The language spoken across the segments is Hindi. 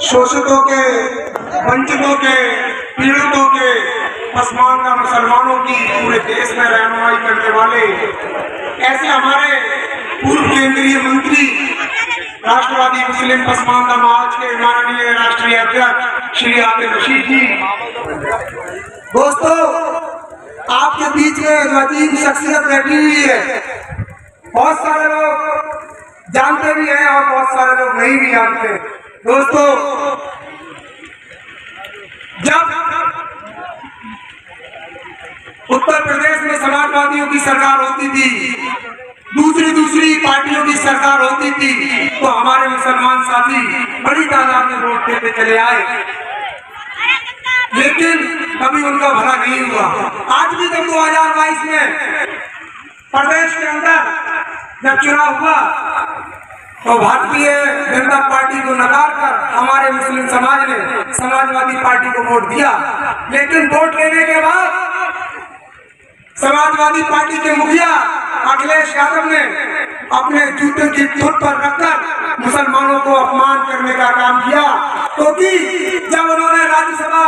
शोषितों के, वंचितों के, पीड़ितों के, पसमानदा मुसलमानों की पूरे देश में रहनुमाई करने वाले ऐसे हमारे पूर्व केंद्रीय मंत्री, राष्ट्रवादी मुस्लिम पसमानदा महाज के माननीय राष्ट्रीय अध्यक्ष श्री आतिफ रशीद जी। दोस्तों, आपके बीच में जो अजीब शख्सियत बैठी हुई है, बहुत सारे लोग जानते भी हैं और बहुत सारे लोग नहीं भी जानते। दोस्तों, जब उत्तर प्रदेश में समाजवादियों की सरकार होती थी, दूसरी पार्टियों की सरकार होती थी, तो हमारे मुसलमान साथी बड़ी तादाद में वोट देते चले आए, लेकिन कभी उनका भला नहीं हुआ। आज भी जब 2022 में प्रदेश के अंदर जब चुनाव हुआ तो भारतीय जनता पार्टी को नकार कर हमारे मुस्लिम समाज ने समाजवादी पार्टी को वोट दिया, लेकिन वोट लेने के बाद समाजवादी पार्टी के मुखिया अखिलेश यादव ने अपने जूते की धुन पर रखकर मुसलमानों को अपमान करने का काम किया, क्योंकि जब उन्होंने राज्यसभा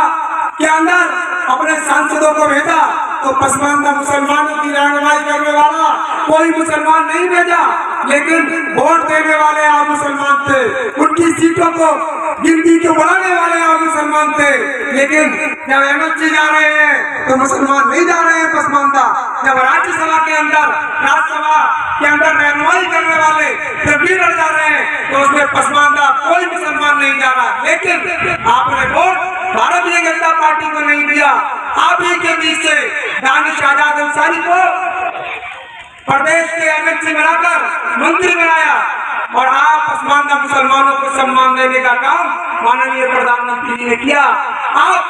के अंदर अपने सांसदों को भेजा तो पसमानदा मुसलमानों की रहनुमाई करने वाला कोई मुसलमान नहीं भेजा, लेकिन वोट देने वाले आप मुसलमान थे, उनकी सीटों को गिनती को बढ़ाने वाले आप मुसलमान थे। लेकिन जब एमएलसी जा रहे हैं तो मुसलमान नहीं जा रहे हैं पसमानदा। जब राज्यसभा के अंदर रहनुमाई करने वाले जब लीडर जा रहे हैं तो उसमें पसमानदा कोई मुसलमान नहीं जा रहा, लेकिन आपने वोट भारतीय जनता पार्टी को नहीं दिया। आप ही के बीच से दानिश आजाद अंसारी को प्रदेश के एमएलसी बनाकर मंत्री बनाया और आप पसमानदा मुसलमानों को सम्मान देने का काम माननीय प्रधानमंत्री जी ने किया। आप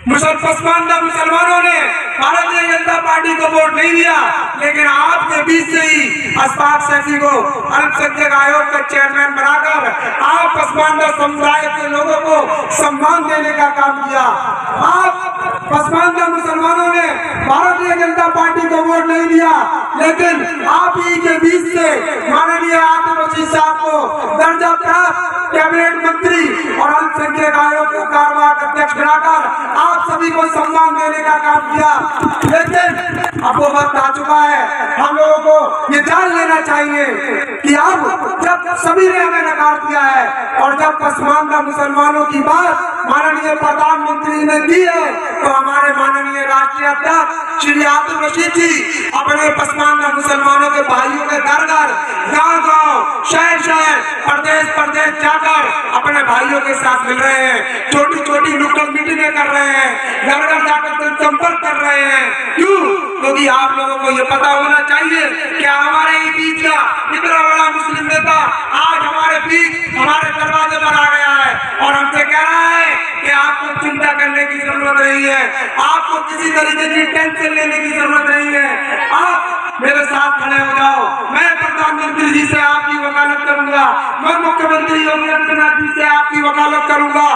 पसमानदा मुसलमानों ने भारतीय जनता पार्टी को वोट नहीं दिया, लेकिन आपके बीच से ही अशफाक सैफी को अल्पसंख्यक आयोग का चेयरमैन बनाकर आप पसमानदा समुदाय के लोगों को सम्मान देने का काम किया। आप पसमानदा मुसलमानों ने भारतीय जनता पार्टी को वोट नहीं दिया, लेकिन आप ही के बीच से माननीय आतिफ रशीद साहब को दर्जा प्राप्त कैबिनेट मंत्री और अल्पसंख्यक आयोग का कार्यवाहक अध्यक्ष बनाकर आप सभी को सम्मान देने का काम किया। लेकिन अब वो वक्त आ चुका है, हम लोगों को ये जान लेना चाहिए कि अब जब सभी ने हमें नकार दिया है और जब पसमानदा मुसलमानों की बात माननीय प्रधानमंत्री ने की है, तो हमारे माननीय राष्ट्रीय अध्यक्ष श्री आतिफ रशीद जी अपने पसमानदा मुसलमानों के भाइयों के घर घर, गाँव गाँव, शहर शहर, प्रदेश प्रदेश जाकर अपने भाइयों के साथ मिल रहे हैं, छोटी छोटी नुक्कड़ मीटिंगें कर रहे हैं, घर घर जाकर संपर्क कर रहे हैं। क्यों? क्योंकि आप लोगों को ये पता होना चाहिए कि हमारे ही बीच का इतना बड़ा मुस्लिम नेता आज हमारे बीच हमारे दरवाजे पर आ गया है और हमसे कह रहा है कि आपको चिंता करने की जरूरत नहीं है, आपको किसी तरीके की टेंशन लेने की जरूरत नहीं है, आप मेरे साथ खड़े हो जाओ। मैं प्रधानमंत्री जी से आपकी वकालत करूंगा, मैं मुख्यमंत्री योगी आदित्यनाथ जी से आपकी वकालत करूंगा।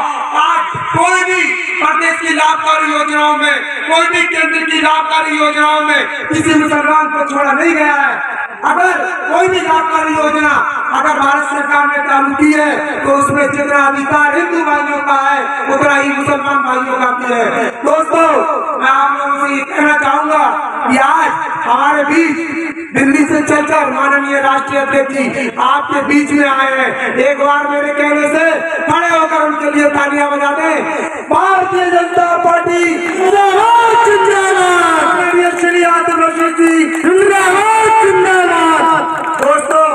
आज कोई भी प्रदेश की लाभकारी योजनाओं में, कोई भी केंद्र की लाभकारी योजनाओं में किसी मुसलमान को छोड़ा नहीं गया है। अगर कोई भी लाभकारी योजना अगर भारत सरकार ने चालू की है तो उसमें जितना अधिकार हिंदू भाइयों का है उतना ही मुसलमान भाइयों का भी है। दोस्तों, मैं आप लोगों से ये कहना चाहूंगा कि आज हमारे बीच दिल्ली से चलकर माननीय राष्ट्रीय अध्यक्ष जी आपके बीच में आए हैं। एक बार मेरे कहने से खड़े होकर उनके लिए तालियां बजा दें। भारतीय जनता पार्टी श्री आतिफ रशीद जी जिंदाबाद। दोस्तों,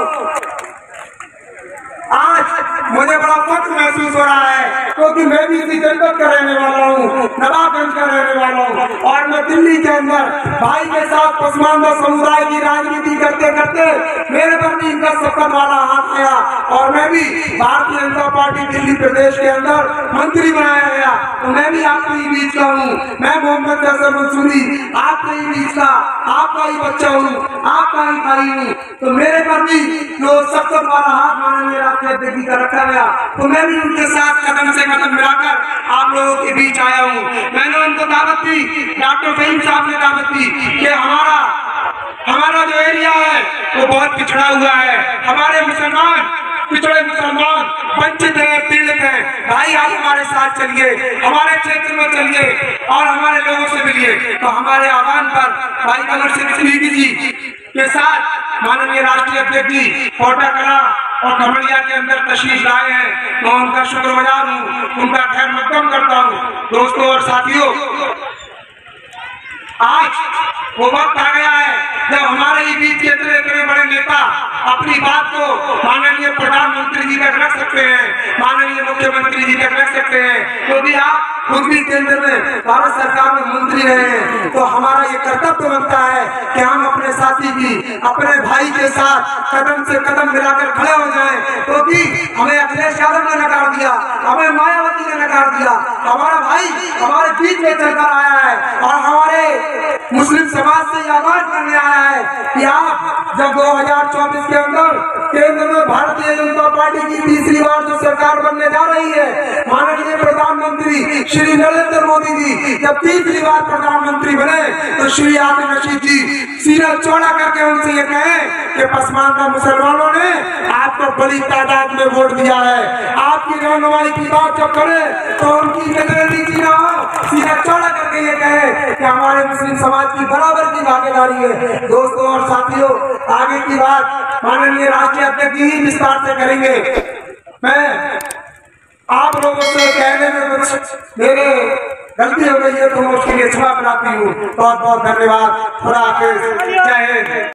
आज मुझे बड़ा फख्र महसूस हो रहा है क्योंकि मैं भी इसी जनपद का रहने वाला हूँ, नवाबगंज का रहने वाला हूँ, और मैं दिल्ली के अंदर भाई के साथ पसमानदा समुदाय की राजनीति करते करते मेरे पर भी इनका शपथ वाला हाथ आया और मैं भी भारतीय जनता पार्टी दिल्ली प्रदेश के अंदर मंत्री बनाया गया। तो मैं भी आपके ही बीच का हूँ, मैं मोहम्मद अजहर मंसूरी आपके ही बीच का, आपका ही बच्चा हूँ, आपका ही भाई हूँ। तो मेरे पर भी जो शपथ वाला हाथ माननीय राष्ट्रीय अध्यक्ष जी का रखा गया, तो मैं भी उनके साथ कदम से कदम मिलाकर आप लोगों के बीच आया हूँ। मैंने उनको दावत दी, डॉक्टर फहीम साहब ने दावत दी कि हमारा जो एरिया है वो बहुत पिछड़ा हुआ है, हमारे मुसलमान पिछड़े मुसलमान वंचित हैं, पीड़ित हैं, भाई आप हमारे साथ चलिए, हमारे क्षेत्र में चलिए और हमारे लोगों से मिलिए। तो हमारे आह्वान पर भाई कमर सिंह सिद्दीकी जी के साथ माननीय राष्ट्रीय अध्यक्ष जी कोटा कला और खमड़िया के अंदर तशरीफ लाए हैं। मैं उनका शुक्रगुजार हूँ, उनका खैर मकदम करता हूँ। दोस्तों और साथियों, आज वो वक्त आ गया है जब हमारे ही बीच के इतने बड़े नेता अपनी बात को माननीय प्रधानमंत्री जी तक रख सकते हैं, माननीय मुख्यमंत्री जी तक रख सकते हैं, क्योंकि आप खुद भी केंद्र में भारत सरकार में मंत्री रहे हैं। तो हमारा ये कर्तव्य बनता है कि हम अपने साथी की, अपने भाई के साथ कदम से कदम मिलाकर खड़े हो जाएं। क्योंकि हमें अखिलेश यादव ने नकार दिया, हमें मायावती ने नकार दिया, हमारा भाई हमारे बीच में चलकर आया है और हमारे मुस्लिम समाज से आह्वान करने आया है कि आप जब 2024 के अंदर केंद्र में भारतीय जनता पार्टी की तीसरी बार जो सरकार बनने जा रही है, माननीय प्रधानमंत्री श्री नरेंद्र मोदी जी जब तीसरी बार प्रधानमंत्री बने, तो श्री आतिफ रशीद जी सीना चौड़ा करके उनसे ये कहें कि पसमानदा मुसलमानों ने आपको बड़ी तादाद में वोट दिया है, आपकी रहनुमाई की बात जब करें तो उनकी नजरें नीची ना हो, सीना चौड़ा करके ये कहें कि हमारे मुस्लिम समाज की बराबर की भागीदारी है। दोस्तों और साथियों, आगे की बात माननीय राष्ट्रीय अध्यक्ष जी ही विस्तार से करेंगे। मैं आप लोगों से कहने में कुछ मेरे गलती हो गई है तो मैं उसके लिए क्षमा कराती हूँ। बहुत बहुत धन्यवाद। खुदा हाफिज़। जय हिंद।